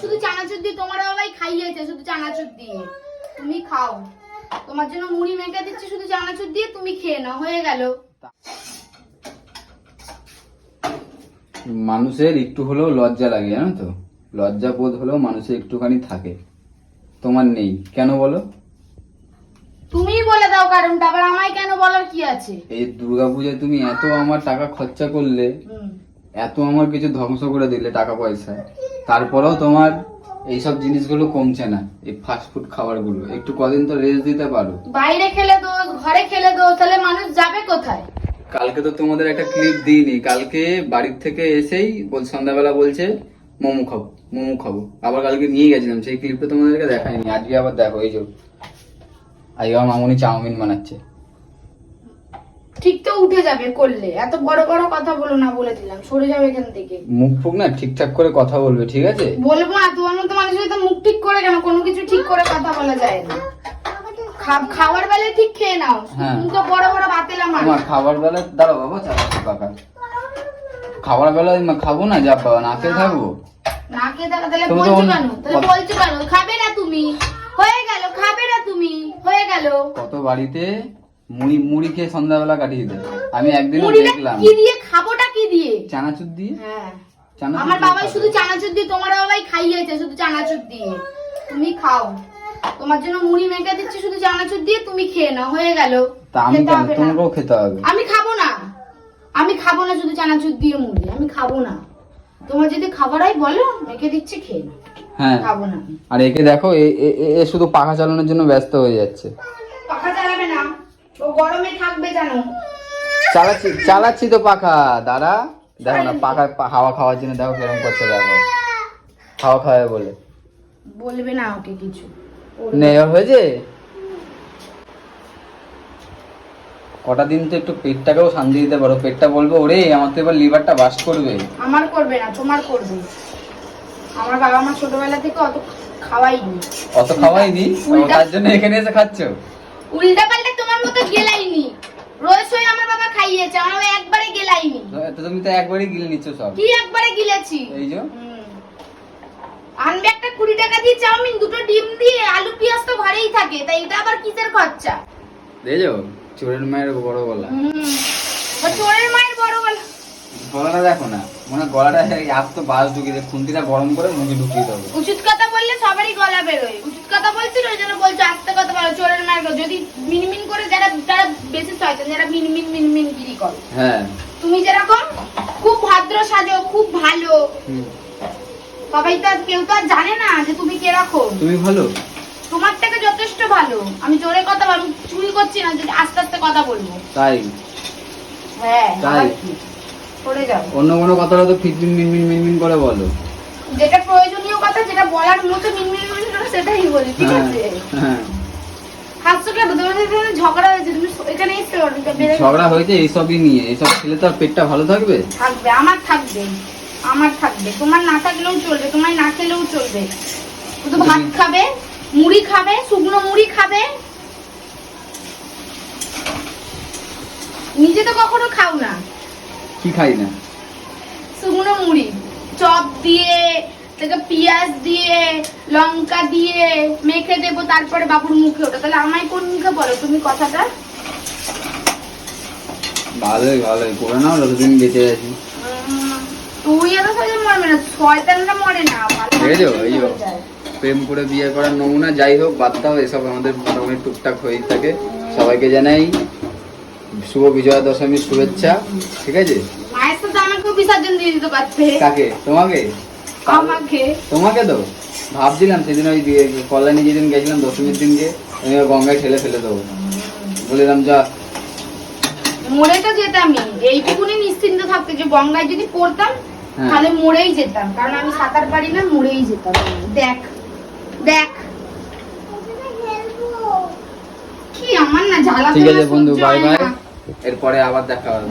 শুধু চানাচুর দিয়ে, তোমার বাবাই খাইয়েছে শুধু চানাচুর দিয়ে, তুমি খাও। তোমার জন্য মুড়ি মেখে দিচ্ছি শুধু চানাচুর দিয়ে, তুমি খেয়ে নাও, হয়ে গেল। মানুষের একটু হলেও লজ্জা লাগে, জানো তো? লজ্জা বোধ হলেও মানুষের একটুখানি থাকে, তোমার নেই কেন বলো? তুমিই বলে দাও কারণটা, আবার আমায় কেন বলার কি আছে? এই দুর্গাপূজায় তুমি এত আমার টাকা খরচা করলে, এত আমার কিছু ধ্বংস করে দিলে টাকা পয়সা, তারপরেও তোমার এইসব জিনিসগুলো কমছে না। এই ফাস্টফুড খাবারগুলো একটু কদিন তো রেস্ট দিতে পারো। বাইরে খেলে দোষ, ঘরে খেলে দোষ, তাহলে মানুষ যাবে কোথায়? কালকে তো তোমাদের একটা ক্লিপ দিইনি, কালকে বাড়ির থেকে এসেই সন্ধ্যাবেলা বলছে মোমো খাবো মোমো খাবো, আবার কালকে নিয়ে গেছিলাম, সেই ক্লিপটা তোমাদেরকে দেখাইনি। আজকে আবার দেখো, এই যে আজকে আমার মামুনি চাউমিন বানাচ্ছে। ঠিক তো উঠে যাবে করলে, এত বড় বড় কথা বলো না, বলে দিলাম, সরে যাবে এখান থেকে। মুখ ফুক না ঠিকঠাক করে কথা বলবে, ঠিক আছে? বলবো না, তোমার মতো মানুষের তো মুখ ঠিক করে কেন, কোনো কিছু ঠিক করে কথা বলা যায় না। খাবার বেলায় ঠিক খেয়ে নাও, মুখে বড় বড় বাতেলা মার। আমার খাবার বেলা দাঁড়াও বাবা, চালাচ্ছি পাকা। খাবার বেলায় খাবো না, যা পাবা না খেয়ে থাকবো। না খেয়ে থাকা, তাহলে বলছো কেন? তাহলে বলছো কেন? খাবে না তুমি, হয়ে গেল, খাবে না তুমি, হয়ে গেল। কত বাড়িতে মুড়ি খেয়ে সন্ধ্যাবেলা কাটিয়ে দেয়, আমি একদিন দেখলাম। কি দিয়ে খাবোটা, কি দিয়ে? চানাচুর দিয়ে। হ্যাঁ, চানাচুর আমার বাবাই শুধু চানাচুর দিয়ে, তোমার বাবাই খাইয়েছে শুধু চানাচুর দিয়ে, তুমি খাও। তোমার জন্য মুড়ি মেখে দিচ্ছি শুধু চানাচুর দিয়ে, তুমি খেয়ে নাও, হয়ে গেল। তা আমি কেন? তোমাকেও খেতে হবে। আমি খাবো না, আমি খাবো না শুধু চানাচুর দিয়ে মুড়ি, আমি খাবো না। তোমার যদি খাবার হয় বলো, মেখে দিচ্ছি, খেয়ে নাও। হ্যাঁ, খাবো না। আর একে দেখো, এ শুধু পাখা চালানোর জন্য ব্যস্ত হয়ে যাচ্ছে। পাখা চালাবে না, ও গরমে থাকবে জানো। চালাচ্ছি তো পাখা, দাঁড়া। দেখো না পাখা হাওয়া খাওয়ার জন্য দেখো কেরকম করছে, দেখো হাওয়া খাওয়াবে বলে। বলবে না ওকে কিছু, নেই হয়েছে। কটা দিন তো একটু পেটটাকেও শান্তি দিতে পারো, পেটটা বলবে ওরে আমার তো এবার লিভারটা বাস্ট করবে। আমার করবে না, তোমার করবে। আমার বাবা মা ছোটবেলা থেকে অত খাওয়াইনি। অত খাওয়াইনি, তার জন্য এখানে এসে খাচ্ছ। উল্টা পাল্টা তোমার মতো গেলাইনি, রোজ হয়ে আমার বাবা খাইয়েছে, আমার বাবা একবারে গেলাইনি। তো তুমি তো একবারই গিলে নিচ্ছ সব। কি একবারে গিলেছি? এই যে আনবে একটা 20 টাকা দিয়ে চাউমিন, দুটো ডিম দিয়ে, আলু পেঁয়াজ তো ঘরেই থাকে, তাই এটা আবার কিসের খরচা? দেখো চোরের মায়ের বড় গলা। চোরের মায়ের বড় গলা। গলাটা দেখো না, মানে গলাটা আজ তো বাস ঢুকিয়ে দেয়, খুন্তিটা গরম করে মুখে ঢুকিয়ে দেবে। উচিত কথা বললে সবারই গলা বেরোয়, উচিত কথা বলছিল ওই জন্য বলছো আস্তে কথা বলো। চোরের মায়ের যদি মিনমিন করে, যারা বেশি শয়তান, যারা মিনমিন মিনমিন গিরি করে। হ্যাঁ, তুমি যেরকম খুব ভদ্র সাজো, খুব ভালো, সবাই তো কেউ তো আর জানে না যে তুমি কিরকম। তুমি ভালো, তোমার থেকে যথেষ্ট ভালো। আমি জোরে কথা বলবো, চুরি করছি না, যদি আস্তে আস্তে কথা বলবো। তাই? হ্যাঁ, তাই সরে যাও। অন্য কোনো কথাটা তো ফিটমিন মিনমিন মিনমিন করে বলো। যেটা প্রয়োজনীয় কথা, যেটা বলার মতো মিনমিন মিনমিন করে সেটাই বলি, ঠিক আছে? হ্যাঁ, হাসছো কেন? তোমাদের এখানে ঝগড়া হয়েছে, তুমি এখানে এসে ঝগড়া হয়েছে এইসবই নিয়ে। এইসব খেলে তো আর পেটটা ভালো থাকবে? থাকবে, আমার থাকবে, আমার থাকবে। তোমার না থাকলেও চলবে, তোমার না খেলেও চলবে। শুধু ভাত খাবে, মুড়ি খাবে, শুকনো মুড়ি খাবে। নিজে তো কখনো খাও না। কি খাই না? শুকনো মুড়ি, চপ দিয়ে, থেকে পেঁয়াজ দিয়ে, লঙ্কা দিয়ে মেখে দেবো, তারপরে বাবুর মুখে ওটা। তাহলে আমায় কোন মুখে বলো তুমি কথাটা? ভালোই ভালোই করে নাও, যতদিন বেঁচে আছি। তুই এত সহজে মরবে না, শয়তানরা মরে না। প্রেম করে বিয়ে করার নমুনা। যাই হোক, বাদ দাও এসব, আমাদের মোটামুটি টুকটাক হয়েই থাকে। সবাইকে জানাই শুভ বিজয়া দশমীর শুভেচ্ছা, ঠিক আছে? মায়ের সাথে আমাকেও বিসর্জন দিয়ে দিতে পারছে। কাকে? তোমাকে? আমাকে। তোমাকে তো ভাবছিলাম সেদিন, ওই কল্যাণী যেদিন গেছিলাম দশমীর দিনকে, আমি গঙ্গায় ঠেলে ফেলে দেবো, বললাম যা। মরে তো যেতামই, এইটুকুনি নিশ্চিন্ত থাকতে যে গঙ্গায় যদি পড়তাম তাহলে মরেই যেতাম, কারণ আমি সাঁতার পারি না, মরেই যেতাম। দেখ দেখ কি আমার না জ্বালা। ঠিক আছে বন্ধু, বাই বাই, এরপরে আবার দেখা হবে।